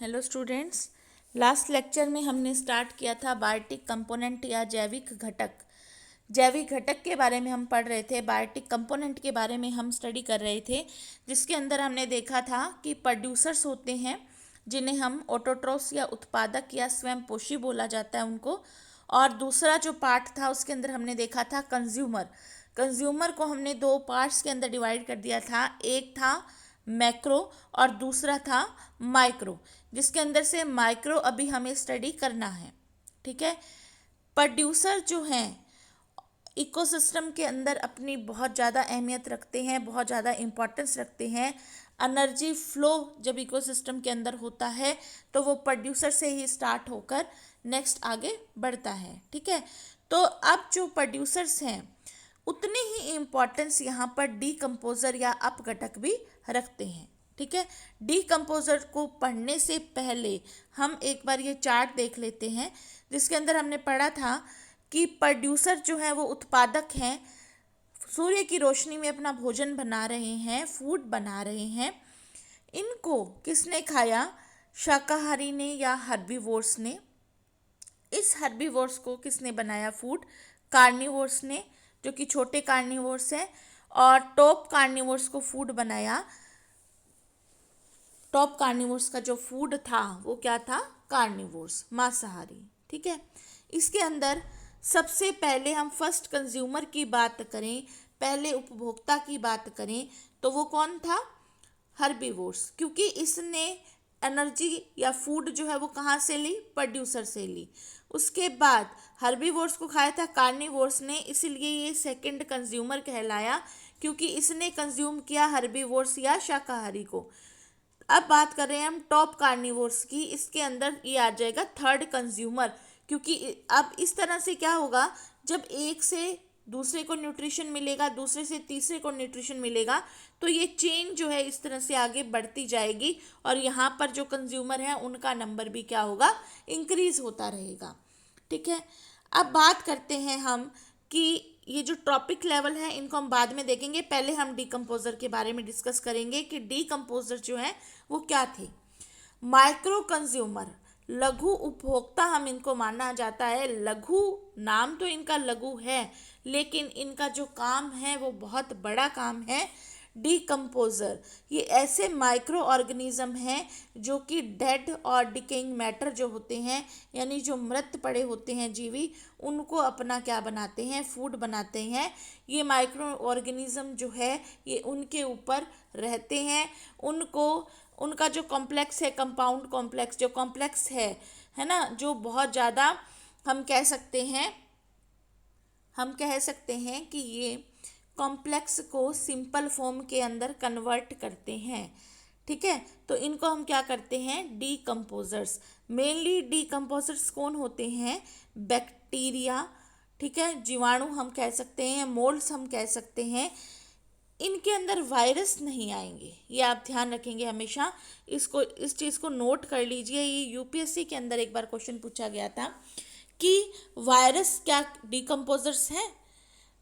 Hello students. Last lecture में हमने start किया था बायोटिक कंपोनेंट या जैविक घटक। जैविक घटक के बारे में हम पढ़ रहे थे, बायोटिक कंपोनेंट के बारे में हम स्टडी कर रहे थे, जिसके अंदर हमने देखा था कि प्रोड्यूसर्स होते हैं जिन्हें हम ऑटोट्रोफ्स या उत्पादक या स्वयं पोषी बोला जाता है उनको। और दूसरा जो पार्ट था उसके अंदर हमने देखा था कंज्यूमर। कंज्यूमर को हमने दो पार्ट्स के अंदर डिवाइड कर दिया था, एक था मैक्रो और दूसरा था माइक्रो, जिसके अंदर से माइक्रो अभी हमें स्टडी करना है। ठीक है। प्रोड्यूसर जो हैं इकोसिस्टम के अंदर अपनी बहुत ज़्यादा अहमियत रखते हैं, बहुत ज़्यादा इम्पोर्टेंस रखते हैं। एनर्जी फ्लो जब इकोसिस्टम के अंदर होता है तो वो प्रोड्यूसर से ही स्टार्ट होकर नेक्स्ट आगे बढ़ता है। ठीक है। तो अब जो प्रोड्यूसर्स हैं उतने ही इम्पोर्टेंस यहाँ पर डीकम्पोजर या अपघटक भी रखते हैं। ठीक है। डीकम्पोजर को पढ़ने से पहले हम एक बार ये चार्ट देख लेते हैं, जिसके अंदर हमने पढ़ा था कि प्रोड्यूसर जो है वो उत्पादक हैं, सूर्य की रोशनी में अपना भोजन बना रहे हैं, फूड बना रहे हैं। इनको किसने खाया? शाकाहारी ने या हर्बीवोर्स ने? इस हर्बीवोर्स को किसने बनाया फूड? कार्निवोर्स ने, जो कि छोटे कार्निवोर्स हैं। और टॉप कार्निवोर्स को फूड बनाया। टॉप कार्निवोर्स का जो फूड था वो क्या था? कार्निवोर्स, मांसाहारी। ठीक है। इसके अंदर सबसे पहले हम फर्स्ट कंज्यूमर की बात करें, पहले उपभोक्ता की बात करें, तो वो कौन था? हर्बीवोर्स, क्योंकि इसने एनर्जी या फूड जो है वो कहाँ से ली? प्रोड्यूसर से ली। उसके बाद हर्बीवोर्स को खाया था कार्निवोर्स ने, इसलिए ये सेकंड कंज्यूमर कहलाया, क्योंकि इसने कंज्यूम किया हर्बीवोर्स या शाकाहारी को। अब बात कर रहे हैं हम टॉप कार्निवोर्स की, इसके अंदर ये आ जाएगा थर्ड कंज्यूमर, क्योंकि अब इस तरह से क्या होगा, जब एक से दूसरे को न्यूट्रिशन मिलेगा, दूसरे से तीसरे को न्यूट्रिशन मिलेगा, तो ये चेन जो है इस तरह से आगे बढ़ती जाएगी और यहाँ पर जो कंज्यूमर है उनका नंबर भी क्या होगा? इंक्रीज होता रहेगा। ठीक है। अब बात करते हैं हम कि ये जो टॉपिक लेवल है इनको हम बाद में देखेंगे, पहले हम डीकम्पोजर के बारे में डिस्कस करेंगे कि डीकम्पोजर जो है वो क्या थे। माइक्रो कंज्यूमर, लघु उपभोक्ता हम इनको माना जाता है। लघु, नाम तो इनका लघु है, लेकिन इनका जो काम है वो बहुत बड़ा काम है। डीकम्पोजर ये ऐसे माइक्रो ऑर्गेनिज्म हैं जो कि डेड और डिकेइंग मैटर जो होते हैं, यानी जो मृत पड़े होते हैं जीवी, उनको अपना क्या बनाते हैं? फूड बनाते हैं। ये माइक्रो ऑर्गेनिज्म जो है ये उनके ऊपर रहते हैं। उनको उनका जो कॉम्प्लेक्स है, कंपाउंड कॉम्प्लेक्स जो कॉम्प्लेक्स है ना, जो बहुत ज़्यादा हम कह सकते हैं कि ये कॉम्प्लेक्स को सिंपल फॉर्म के अंदर कन्वर्ट करते हैं। ठीक है। तो इनको हम क्या करते हैं? डीकम्पोजर्स। मेनली डीकम्पोजर्स कौन होते हैं? बैक्टीरिया। ठीक है। जीवाणु हम कह सकते हैं, मोल्ड्स हम कह सकते हैं। इनके अंदर वायरस नहीं आएंगे, ये आप ध्यान रखेंगे हमेशा। इस चीज़ को नोट कर लीजिए। ये यूपीएससी के अंदर एक बार क्वेश्चन पूछा गया था कि वायरस क्या डीकम्पोजर्स हैं?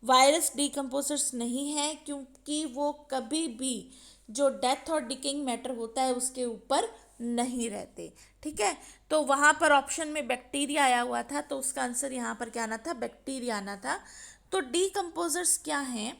वायरस डीकम्पोजर्स नहीं है, क्योंकि वो कभी भी जो डेथ और डिकेइंग मैटर होता है उसके ऊपर नहीं रहते। ठीक है। तो वहाँ पर ऑप्शन में बैक्टीरिया आया हुआ था, तो उसका आंसर यहाँ पर क्या आना था? बैक्टीरिया आना था। तो डीकम्पोजर्स क्या हैं?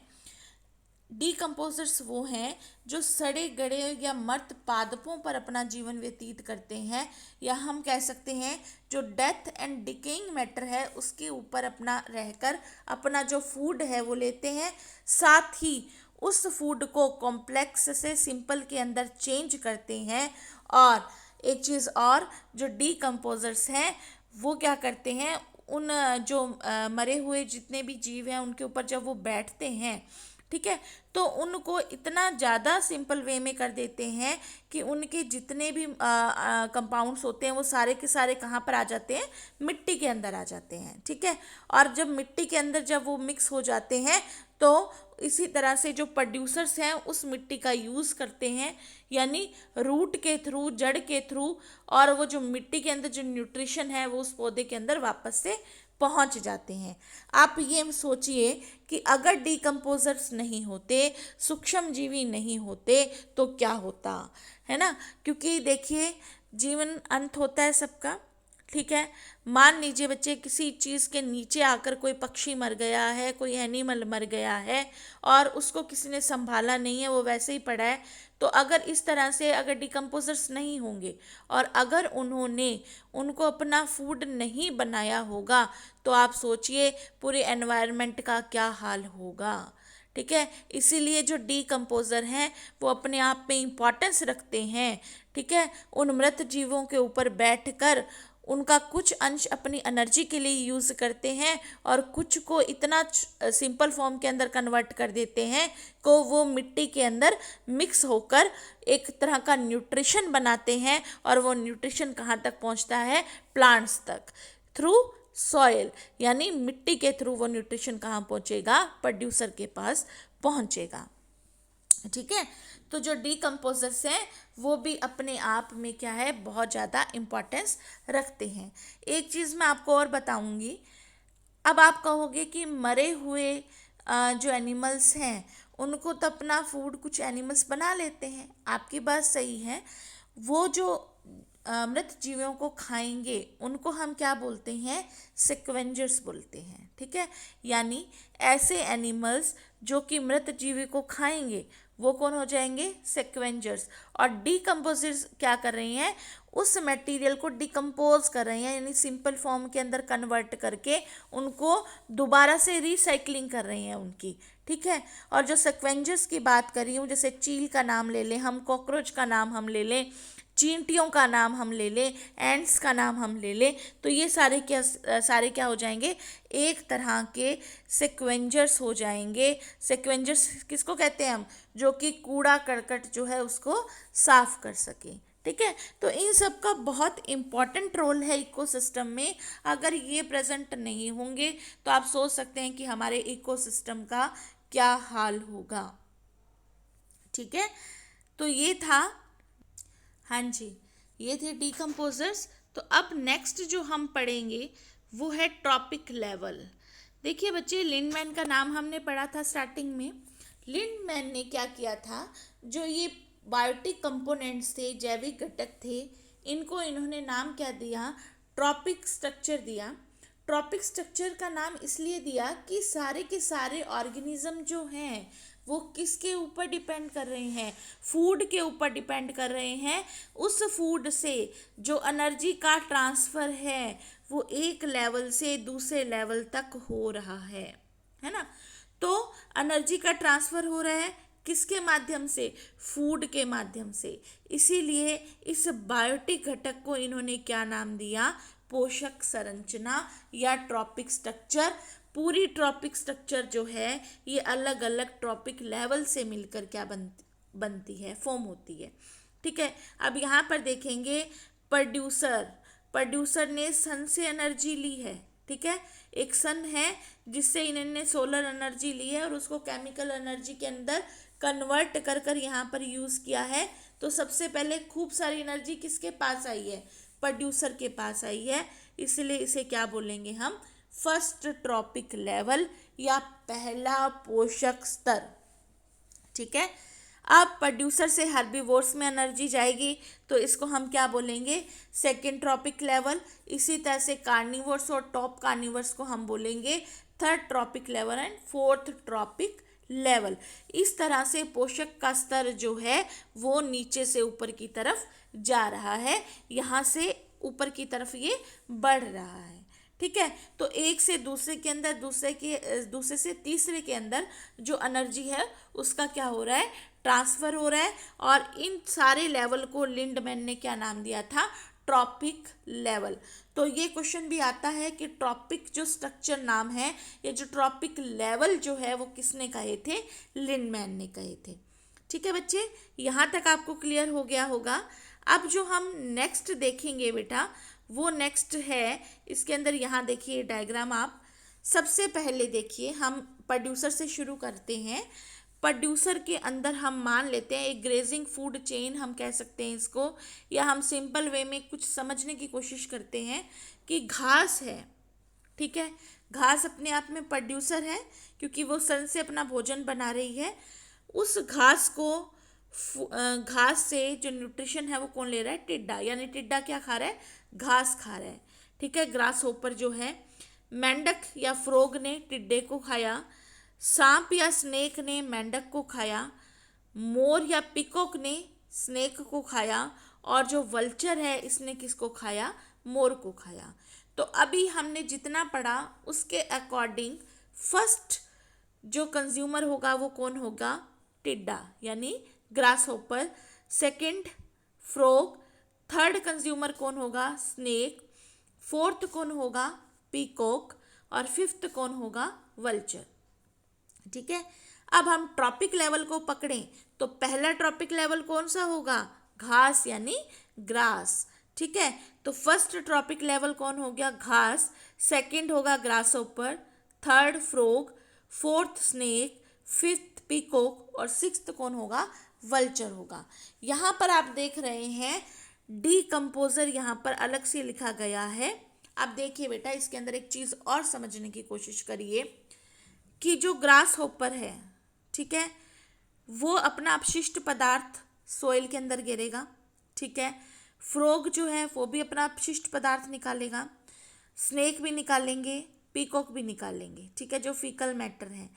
डीकम्पोजर्स वो हैं जो सड़े गड़े या मर्त पादपों पर अपना जीवन व्यतीत करते हैं, या हम कह सकते हैं जो डेथ एंड डिकेइंग मैटर है उसके ऊपर अपना रहकर अपना जो फूड है वो लेते हैं, साथ ही उस फूड को कॉम्प्लेक्स से सिंपल के अंदर चेंज करते हैं। और एक चीज़ और, जो डीकम्पोजर्स हैं वो क्या करते हैं? उन जो मरे हुए जितने भी जीव हैं उनके ऊपर जब वो बैठते हैं, ठीक है, तो उनको इतना ज़्यादा सिंपल वे में कर देते हैं कि उनके जितने भी कंपाउंड्स होते हैं वो सारे के सारे कहाँ पर आ जाते हैं? मिट्टी के अंदर आ जाते हैं। ठीक है। और जब मिट्टी के अंदर जब वो मिक्स हो जाते हैं तो इसी तरह से जो प्रोड्यूसर्स हैं उस मिट्टी का यूज़ करते हैं, यानी रूट के थ्रू, जड़ के थ्रू, और वो जो मिट्टी के अंदर जो न्यूट्रिशन है वो उस पौधे के अंदर वापस से पहुंच जाते हैं। आप ये सोचिए कि अगर डिकम्पोजर्स नहीं होते, सूक्ष्म जीवी नहीं होते तो क्या होता, है ना। क्योंकि देखिए जीवन अंत होता है सबका, ठीक है। मान लीजिए बच्चे किसी चीज़ के नीचे आकर कोई पक्षी मर गया है, कोई एनिमल मर गया है और उसको किसी ने संभाला नहीं है, वो वैसे ही पड़ा है। तो अगर इस तरह से अगर डिकम्पोजर्स नहीं होंगे और अगर उन्होंने उनको अपना फूड नहीं बनाया होगा तो आप सोचिए पूरे एनवायरनमेंट का क्या हाल होगा, ठीक है। इसीलिए जो डिकम्पोज़र हैं वो अपने आप में इम्पॉर्टेंस रखते हैं, ठीक है। उन मृत जीवों के ऊपर बैठकर उनका कुछ अंश अपनी एनर्जी के लिए यूज़ करते हैं और कुछ को इतना सिंपल फॉर्म के अंदर कन्वर्ट कर देते हैं को वो मिट्टी के अंदर मिक्स होकर एक तरह का न्यूट्रिशन बनाते हैं। और वो न्यूट्रिशन कहाँ तक पहुँचता है, प्लांट्स तक, थ्रू सॉइल, यानी मिट्टी के थ्रू वो न्यूट्रिशन कहाँ पहुँचेगा, प्रोड्यूसर के पास पहुँचेगा, ठीक है। तो जो डिकम्पोजर्स हैं वो भी अपने आप में क्या है, बहुत ज़्यादा इम्पोर्टेंस रखते हैं। एक चीज़ मैं आपको और बताऊंगी। अब आप कहोगे कि मरे हुए जो एनिमल्स हैं उनको तो अपना फूड कुछ एनिमल्स बना लेते हैं, आपकी बात सही है। वो जो मृत जीवों को खाएंगे उनको हम क्या बोलते हैं, सिक्वेंजर्स बोलते हैं, ठीक है। यानी ऐसे एनिमल्स जो कि मृत जीवी को खाएंगे वो कौन हो जाएंगे, सिक्वेंजर्स। और डिकम्पोजर्स क्या कर रहे हैं, उस मटेरियल को डिकम्पोज कर रहे हैं, यानी सिंपल फॉर्म के अंदर कन्वर्ट करके उनको दोबारा से रिसाइकलिंग कर रहे हैं उनकी, ठीक है। और जो सिक्वेंजर्स की बात कर रही हूँ, जैसे चील का नाम ले लें हम, कॉकरोच का नाम हम ले लें, चींटियों का नाम हम ले लें, एंड्स का नाम हम ले लें, तो ये सारे क्या हो जाएंगे, एक तरह के सिक्वेंजर्स हो जाएंगे। सिक्वेंजर्स किसको कहते हैं हम, जो कि कूड़ा करकट जो है उसको साफ कर सके, ठीक है। तो इन सब का बहुत इम्पॉर्टेंट रोल है इकोसिस्टम में। अगर ये प्रेजेंट नहीं होंगे तो आप सोच सकते हैं कि हमारे इकोसिस्टम का क्या हाल होगा, ठीक है। तो ये था, हाँ जी, ये थे डिकम्पोजर्स। तो अब नेक्स्ट जो हम पढ़ेंगे वो है ट्रॉपिक लेवल। देखिए बच्चे, लिंडमैन का नाम हमने पढ़ा था स्टार्टिंग में। लिंडमैन ने क्या किया था, जो ये बायोटिक कंपोनेंट्स थे, जैविक घटक थे, इनको इन्होंने नाम क्या दिया, ट्रॉपिक स्ट्रक्चर दिया। ट्रॉपिक स्ट्रक्चर का नाम इसलिए दिया कि सारे के सारे ऑर्गेनिज्म जो हैं वो किसके ऊपर डिपेंड कर रहे हैं, फूड के ऊपर डिपेंड कर रहे हैं। उस फूड से जो एनर्जी का ट्रांसफ़र है वो एक लेवल से दूसरे लेवल तक हो रहा है ना। तो एनर्जी का ट्रांसफ़र हो रहा है किसके माध्यम से, फूड के माध्यम से। इसीलिए इस बायोटिक घटक को इन्होंने क्या नाम दिया, पोषक संरचना या ट्रॉपिक स्ट्रक्चर। पूरी ट्रॉपिक स्ट्रक्चर जो है ये अलग अलग ट्रॉपिक लेवल से मिलकर क्या बनती है, फॉर्म होती है, ठीक है। अब यहाँ पर देखेंगे प्रोड्यूसर ने सन से एनर्जी ली है, ठीक है। एक सन है जिससे इन्होंने सोलर एनर्जी ली है और उसको केमिकल एनर्जी के अंदर कन्वर्ट कर कर यहाँ पर यूज़ किया है। तो सबसे पहले खूब सारी एनर्जी किसके पास आई है, प्रोड्यूसर के पास आई है। इसलिए इसे क्या बोलेंगे हम, फर्स्ट ट्रॉपिक लेवल या पहला पोषक स्तर, ठीक है। अब प्रोड्यूसर से हर्बीवोर्स में एनर्जी जाएगी तो इसको हम क्या बोलेंगे, सेकेंड ट्रॉपिक लेवल। इसी तरह से कार्निवर्स और टॉप कार्निवर्स को हम बोलेंगे third trophic level and fourth trophic level. इस तरह से पोषक का स्तर जो है वो नीचे से ऊपर की तरफ जा रहा है, यहाँ से ऊपर की तरफ ये बढ़ रहा है, ठीक है। तो एक से दूसरे के अंदर, दूसरे से तीसरे के अंदर जो एनर्जी है उसका क्या हो रहा है, ट्रांसफ़र हो रहा है। और इन सारे लेवल को लिंडमैन ने क्या नाम दिया था, ट्रॉपिक लेवल। तो ये क्वेश्चन भी आता है कि ट्रॉपिक जो स्ट्रक्चर नाम है, ये जो ट्रॉपिक लेवल जो है वो किसने कहे थे, लिंडमैन ने कहे थे, ठीक है बच्चे। यहाँ तक आपको क्लियर हो गया होगा। अब जो हम नेक्स्ट देखेंगे बेटा, वो नेक्स्ट है, इसके अंदर यहाँ देखिए डायग्राम आप सबसे पहले देखिए, हम प्रोड्यूसर से शुरू करते हैं। प्रोड्यूसर के अंदर हम मान लेते हैं एक ग्रेजिंग फूड चेन हम कह सकते हैं इसको, या हम सिंपल वे में कुछ समझने की कोशिश करते हैं कि घास है, ठीक है। घास अपने आप में प्रोड्यूसर है क्योंकि वो सन से अपना भोजन बना रही है। उस घास को घास से जो न्यूट्रिशन है वो कौन ले रहा है? टिड्डा। यानी टिड्डा क्या खा रहा है? घास खा रहा है। ठीक है। ग्रास होपर जो है, मेंढक या फ्रॉग ने टिड्डे को खाया, सांप या स्नेक ने मेंढक को खाया, मोर या पिकॉक ने स्नेक को खाया, और जो वल्चर है इसने किसको खाया? मोर को खाया। तो अभी हमने जितना पढ़ा उसके अकॉर्डिंग फर्स्ट जो कंज्यूमर होगा वो कौन होगा? टिड्डा यानी grass hopper. Second frog. Third consumer कौन होगा? स्नेक। फोर्थ कौन होगा? पीकॉक। और फिफ्थ कौन होगा? वल्चर। ठीक है। अब हम ट्रॉपिक लेवल को पकड़ें तो पहला ट्रॉपिक लेवल कौन सा होगा? घास यानी ग्रास। ठीक है। तो फर्स्ट ट्रॉपिक लेवल कौन हो गया? घास। सेकंड होगा grass hopper, third frog, fourth snake, fifth peacock और सिक्स्थ कौन होगा? वल्चर होगा। यहाँ पर आप देख रहे हैं डीकम्पोजर यहाँ पर अलग से लिखा गया है। आप देखिए बेटा, इसके अंदर एक चीज़ और समझने की कोशिश करिए कि जो ग्रास होपर है, ठीक है, वो अपना अपशिष्ट पदार्थ सोइल के अंदर गिरेगा। ठीक है। फ्रॉग जो है वो भी अपना अपशिष्ट पदार्थ निकालेगा, स्नेक भी निकालेंगे, पीकॉक भी निकालेंगे। ठीक है। जो फीकल मैटर है,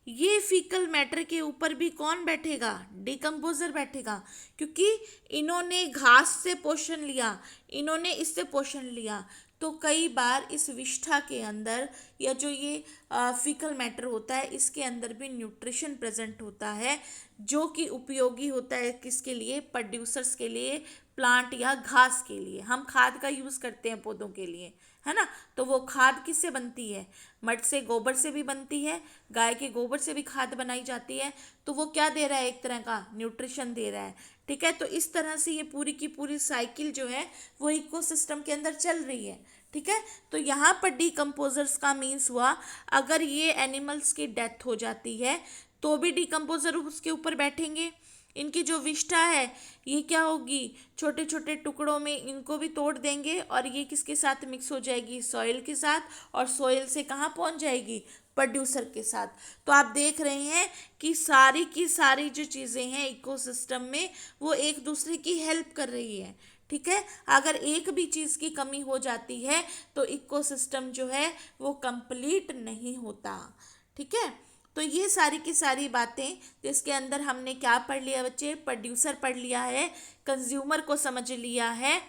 ये फीकल मैटर के ऊपर भी कौन बैठेगा? डिकम्पोजर बैठेगा, क्योंकि इन्होंने घास से पोषण लिया, इन्होंने इससे पोषण लिया। तो कई बार इस विष्ठा के अंदर या जो ये फीकल मैटर होता है इसके अंदर भी न्यूट्रिशन प्रेजेंट होता है, जो कि उपयोगी होता है किसके लिए? प्रोड्यूसर्स के लिए, प्लांट या घास के लिए। हम खाद का यूज़ करते हैं पौधों के लिए, है ना। तो वो खाद किससे बनती है? मड से, गोबर से भी बनती है, गाय के गोबर से भी खाद बनाई जाती है। तो वो क्या दे रहा है? एक तरह का न्यूट्रिशन दे रहा है। ठीक है। तो इस तरह से ये पूरी की पूरी साइकिल जो है वो इकोसिस्टम के अंदर चल रही है। ठीक है। तो यहाँ पर डीकम्पोजर्स का मीन्स हुआ अगर ये एनिमल्स की डेथ हो जाती है तो भी डीकम्पोजर उसके ऊपर बैठेंगे। इनकी जो विष्ठा है ये क्या होगी? छोटे छोटे टुकड़ों में इनको भी तोड़ देंगे और ये किसके साथ मिक्स हो जाएगी? सॉइल के साथ। और सॉइल से कहाँ पहुँच जाएगी? प्रोड्यूसर के साथ। तो आप देख रहे हैं कि सारी की सारी जो चीज़ें हैं इकोसिस्टम में वो एक दूसरे की हेल्प कर रही है। ठीक है। अगर एक भी चीज़ की कमी हो जाती है तो इकोसिस्टम जो है वो कंप्लीट नहीं होता। ठीक है। तो ये सारी की सारी बातें जिसके अंदर हमने क्या पढ़ लिया बच्चे? प्रोड्यूसर पढ़ लिया है, कंज्यूमर को समझ लिया है।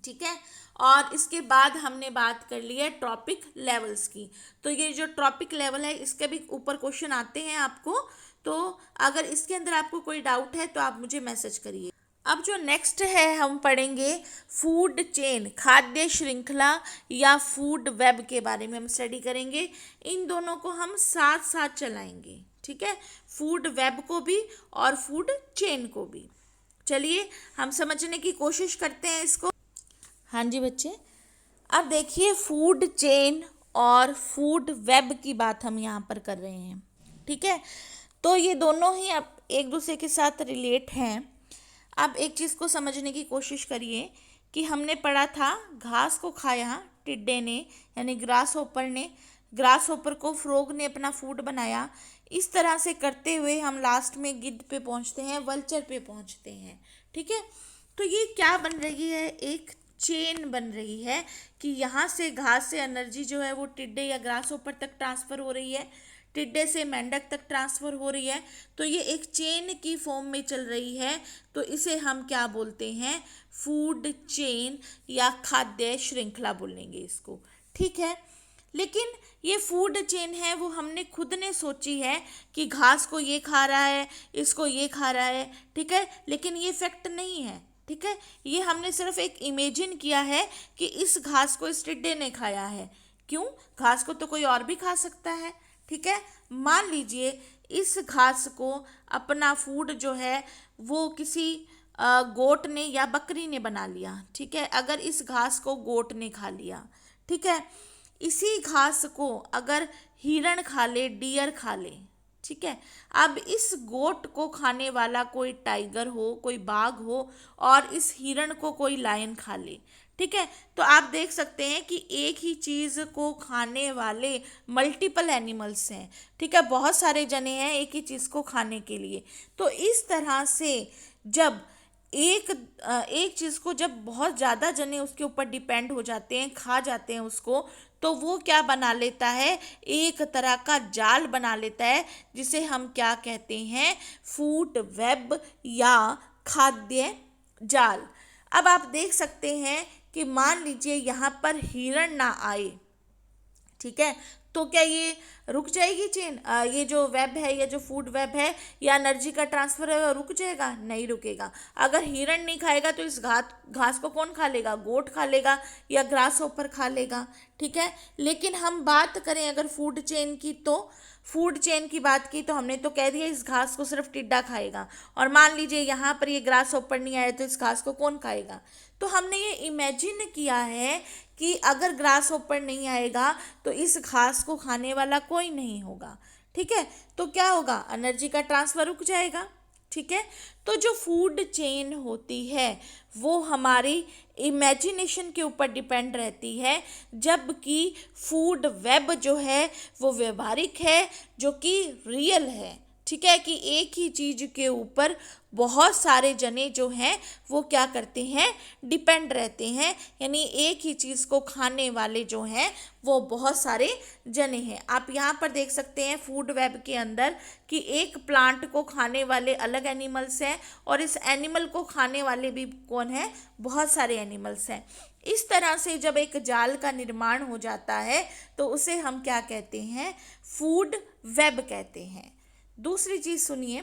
ठीक है। और इसके बाद हमने बात कर ली है ट्रॉपिक लेवल्स की। तो ये जो ट्रॉपिक लेवल है इसके भी ऊपर क्वेश्चन आते हैं आपको, तो अगर इसके अंदर आपको कोई डाउट है तो आप मुझे मैसेज करिए। अब जो नेक्स्ट है हम पढ़ेंगे फूड चेन, खाद्य श्रृंखला या फूड वेब के बारे में हम स्टडी करेंगे। इन दोनों को हम साथ साथ चलाएंगे। ठीक है। फूड वेब को भी और फूड चेन को भी। चलिए हम समझने की कोशिश करते हैं इसको। हाँ जी बच्चे, अब देखिए फूड चेन और फूड वेब की बात हम यहाँ पर कर रहे हैं। ठीक है। तो ये दोनों ही अब एक दूसरे के साथ रिलेट हैं। अब एक चीज़ को समझने की कोशिश करिए कि हमने पढ़ा था घास को खाया टिड्डे ने यानी ग्रास होपर ने, ग्रास होपर को फ्रॉग ने अपना फूड बनाया। इस तरह से करते हुए हम लास्ट में गिद्ध पे पहुंचते हैं, वल्चर पे पहुंचते हैं। ठीक है। तो ये क्या बन रही है? एक चेन बन रही है कि यहाँ से घास से एनर्जी जो है वो टिड्डे या ग्रास होपर तक ट्रांसफ़र हो रही है, टिड्डे से मेंढक तक ट्रांसफ़र हो रही है। तो ये एक चेन की फॉर्म में चल रही है। तो इसे हम क्या बोलते हैं? फूड चेन या खाद्य श्रृंखला बोलेंगे इसको। ठीक है। लेकिन ये फूड चेन है वो हमने खुद ने सोची है कि घास को ये खा रहा है, इसको ये खा रहा है। ठीक है। लेकिन ये फैक्ट नहीं है। ठीक है। ये हमने सिर्फ एक इमेजिन किया है कि इस घास को इस टिड्डे ने खाया है। क्यों? घास को तो कोई और भी खा सकता है। ठीक है। मान लीजिए इस घास को अपना फूड जो है वो किसी गोट ने या बकरी ने बना लिया। ठीक है। अगर इस घास को गोट ने खा लिया, ठीक है, इसी घास को अगर हिरण खा ले, डियर खा ले, ठीक है। अब इस गोट को खाने वाला कोई टाइगर हो, कोई बाघ हो, और इस हिरण को कोई लायन खा ले, ठीक है, तो आप देख सकते हैं कि एक ही चीज को खाने वाले मल्टीपल एनिमल्स हैं, ठीक है, बहुत सारे जने हैं एक ही चीज को खाने के लिए। तो इस तरह से जब एक चीज को जब बहुत ज्यादा जने उसके ऊपर डिपेंड हो जाते हैं, खा जाते हैं उसको, तो वो क्या बना लेता है, एक तरह का जाल बना लेता है, जिसे हम क्या कहते हैं, फूड वेब या खाद्य जाल। अब आप देख सकते हैं कि मान लीजिए यहाँ पर हिरण ना आए, ठीक है, तो क्या ये रुक जाएगी चेन, ये जो वेब है, ये जो फूड वेब है या एनर्जी का ट्रांसफर है, वो रुक जाएगा? नहीं रुकेगा। अगर हिरण नहीं खाएगा तो इस घास को कौन खा लेगा? गोट खा लेगा या ग्रास होपर खा लेगा, ठीक है। लेकिन हम बात करें अगर फूड चेन की, तो फूड चेन की बात की तो हमने तो कह दिया इस घास को सिर्फ टिड्डा खाएगा, और मान लीजिए यहाँ पर ये ग्रास होपर नहीं आया तो इस घास को कौन खाएगा? तो हमने ये इमेजिन किया है कि अगर ग्रास होपर नहीं आएगा तो इस घास को खाने वाला कोई नहीं होगा, ठीक है, तो क्या होगा, एनर्जी का ट्रांसफर रुक जाएगा, ठीक है। तो जो फूड चेन होती है वो हमारी इमेजिनेशन के ऊपर डिपेंड रहती है, जबकि फूड वेब जो है वो व्यवहारिक है, जो कि रियल है, ठीक है, कि एक ही चीज के ऊपर बहुत सारे जने जो हैं वो क्या करते हैं, डिपेंड रहते हैं, यानी एक ही चीज़ को खाने वाले जो हैं वो बहुत सारे जने हैं। आप यहाँ पर देख सकते हैं फूड वेब के अंदर कि एक प्लांट को खाने वाले अलग एनिमल्स हैं, और इस एनिमल को खाने वाले भी कौन है, बहुत सारे एनिमल्स हैं। इस तरह से जब एक जाल का निर्माण हो जाता है तो उसे हम क्या कहते हैं, फूड वेब कहते हैं। दूसरी चीज सुनिए,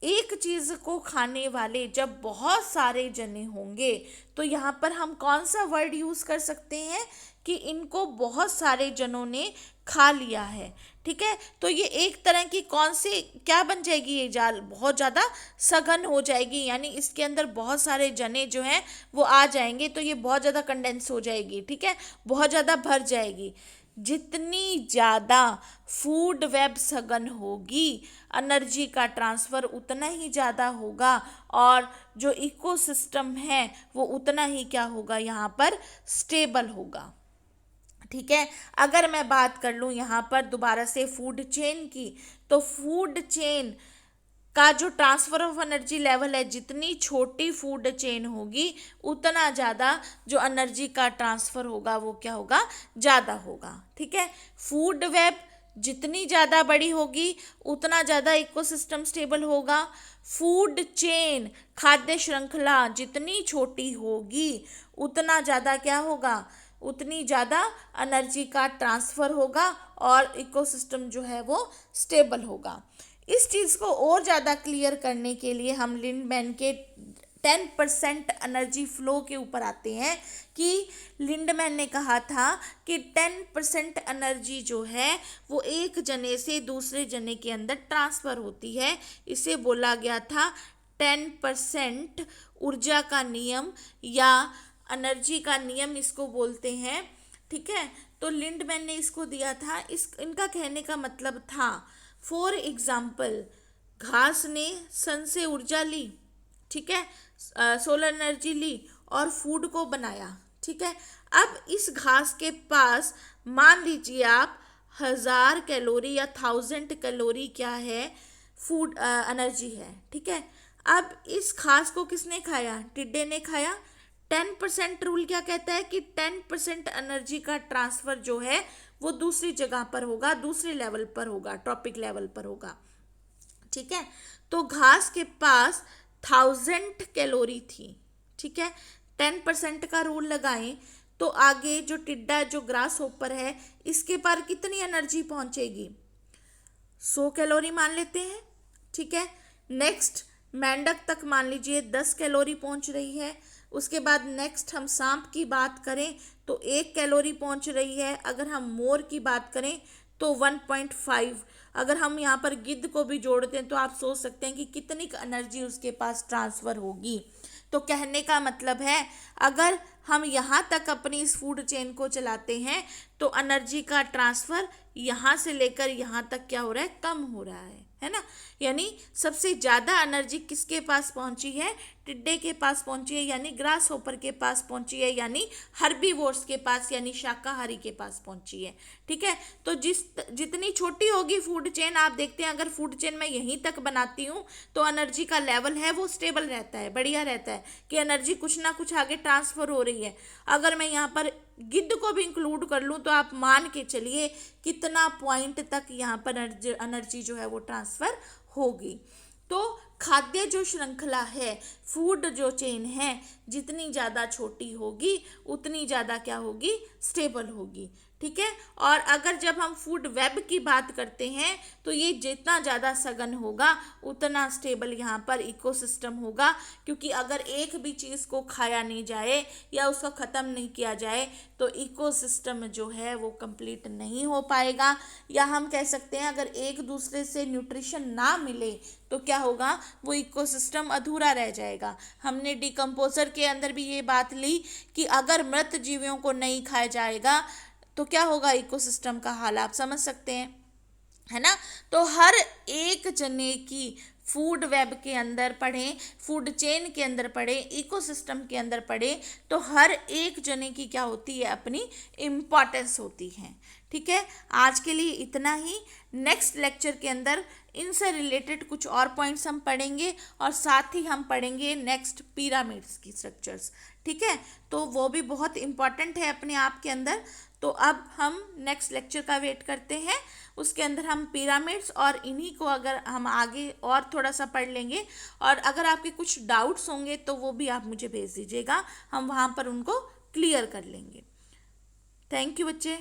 एक चीज को खाने वाले जब बहुत सारे जने होंगे तो यहाँ पर हम कौन सा वर्ड यूज कर सकते हैं कि इनको बहुत सारे जनों ने खा लिया है, ठीक है। तो ये एक तरह की कौन सी क्या बन जाएगी, ये जाल बहुत ज़्यादा सघन हो जाएगी, यानी इसके अंदर बहुत सारे जने जो हैं वो आ जाएंगे, तो ये बहुत ज़्यादा कंडेंस हो जाएगी, ठीक है, बहुत ज़्यादा भर जाएगी। जितनी ज़्यादा फूड वेब सघन होगी, एनर्जी का ट्रांसफ़र उतना ही ज़्यादा होगा, और जो इकोसिस्टम है वो उतना ही क्या होगा, यहाँ पर स्टेबल होगा, ठीक है। अगर मैं बात कर लूँ यहाँ पर दोबारा से फूड चेन की, तो फूड चेन का जो ट्रांसफर ऑफ एनर्जी लेवल है, जितनी छोटी फूड चेन होगी उतना ज़्यादा जो एनर्जी का ट्रांसफर होगा वो क्या होगा, ज़्यादा होगा, ठीक है। फूड वेब जितनी ज़्यादा बड़ी होगी उतना ज़्यादा इकोसिस्टम स्टेबल होगा। फूड चेन खाद्य श्रृंखला जितनी छोटी होगी उतना ज़्यादा क्या होगा, उतनी ज़्यादा एनर्जी का ट्रांसफ़र होगा और इकोसिस्टम जो है वो स्टेबल होगा। इस चीज़ को और ज़्यादा क्लियर करने के लिए हम लिंडमैन के 10% एनर्जी फ्लो के ऊपर आते हैं कि लिंडमैन ने कहा था कि 10% एनर्जी जो है वो एक जने से दूसरे जने के अंदर ट्रांसफ़र होती है। इसे बोला गया था 10% ऊर्जा का नियम या एनर्जी का नियम इसको बोलते हैं, ठीक है। तो लिंडमैन ने इसको दिया था, इनका कहने का मतलब था, फॉर एग्जाम्पल घास ने सन से ऊर्जा ली, ठीक है, सोलर एनर्जी ली और फूड को बनाया, ठीक है। अब इस घास के पास मान लीजिए आप 1000 कैलोरी या 1000 कैलोरी क्या है, फूड एनर्जी है, ठीक है। अब इस घास को किसने खाया, टिड्डे ने खाया। 10% रूल क्या कहता है कि 10% एनर्जी का ट्रांसफर जो है वो दूसरी जगह पर होगा, दूसरे लेवल पर होगा, ट्रॉपिक लेवल पर होगा, ठीक है। तो घास के पास 1000 कैलोरी थी, ठीक है, 10% का रूल लगाएं तो आगे जो टिड्डा जो ग्रास होपर है इसके पार कितनी एनर्जी पहुंचेगी, 100 कैलोरी मान लेते हैं, ठीक है। नेक्स्ट मेंढक तक मान लीजिए 10 कैलोरी पहुंच रही है। उसके बाद नेक्स्ट हम सांप की बात करें तो 1 कैलोरी पहुंच रही है। अगर हम मोर की बात करें तो 1.5। अगर हम यहाँ पर गिद्ध को भी जोड़ते हैं तो आप सोच सकते हैं कि कितनी एनर्जी उसके पास ट्रांसफ़र होगी। तो कहने का मतलब है अगर हम यहाँ तक अपनी इस फूड चेन को चलाते हैं तो एनर्जी का ट्रांसफ़र यहाँ से लेकर यहाँ तक क्या हो रहा है, कम हो रहा है ना। यानी सबसे ज़्यादा एनर्जी किसके पास पहुँची है, टिड्डे के पास पहुँची है, यानी ग्रास होपर के पास पहुँची है, यानी हर्बीवोर्स के पास, यानी शाकाहारी के पास पहुँची है। ठीक है, तो जितनी छोटी होगी फूड चेन, आप देखते हैं अगर फूड चेन मैं यहीं तक बनाती हूँ तो एनर्जी का लेवल है वो स्टेबल रहता है, बढ़िया रहता है कि एनर्जी कुछ ना कुछ आगे ट्रांसफ़र हो रही है। अगर मैं यहाँ पर गिद्ध को भी इंक्लूड कर लूँ तो आप मान के चलिए कितना पॉइंट तक यहाँ पर एनर्जी जो है वो ट्रांसफ़र होगी। तो खाद्य जो श्रृंखला है, फूड जो चेन है, जितनी ज़्यादा छोटी होगी उतनी ज़्यादा क्या होगी, स्टेबल होगी। ठीक है, और अगर जब हम फूड वेब की बात करते हैं तो ये जितना ज़्यादा सघन होगा उतना स्टेबल यहाँ पर इकोसिस्टम होगा, क्योंकि अगर एक भी चीज़ को खाया नहीं जाए या उसको ख़त्म नहीं किया जाए तो इकोसिस्टम जो है वो कंप्लीट नहीं हो पाएगा। या हम कह सकते हैं अगर एक दूसरे से न्यूट्रिशन ना मिले तो क्या होगा, वो इकोसिस्टम अधूरा रह जाएगा। हमने डिकम्पोजर के अंदर भी ये बात ली कि अगर मृत जीवियों को नहीं खाया जाएगा तो क्या होगा, इकोसिस्टम का हाल आप समझ सकते हैं, है ना। तो हर एक जने की फूड वेब के अंदर पढ़ें, फूड चेन के अंदर पढ़ें, इकोसिस्टम के अंदर पढ़ें, तो हर एक जने की क्या होती है, अपनी इम्पॉर्टेंस होती है। ठीक है, आज के लिए इतना ही। नेक्स्ट लेक्चर के अंदर इनसे रिलेटेड कुछ और पॉइंट्स हम पढ़ेंगे और साथ ही हम पढ़ेंगे नेक्स्ट पिरामिड्स की स्ट्रक्चर्स। ठीक है, तो वो भी बहुत इम्पॉर्टेंट है अपने आप के अंदर। तो अब हम नेक्स्ट लेक्चर का वेट करते हैं, उसके अंदर हम पिरामिड्स और इन्हीं को अगर हम आगे और थोड़ा सा पढ़ लेंगे, और अगर आपके कुछ डाउट्स होंगे तो वो भी आप मुझे भेज दीजिएगा, हम वहाँ पर उनको क्लियर कर लेंगे। थैंक यू बच्चे।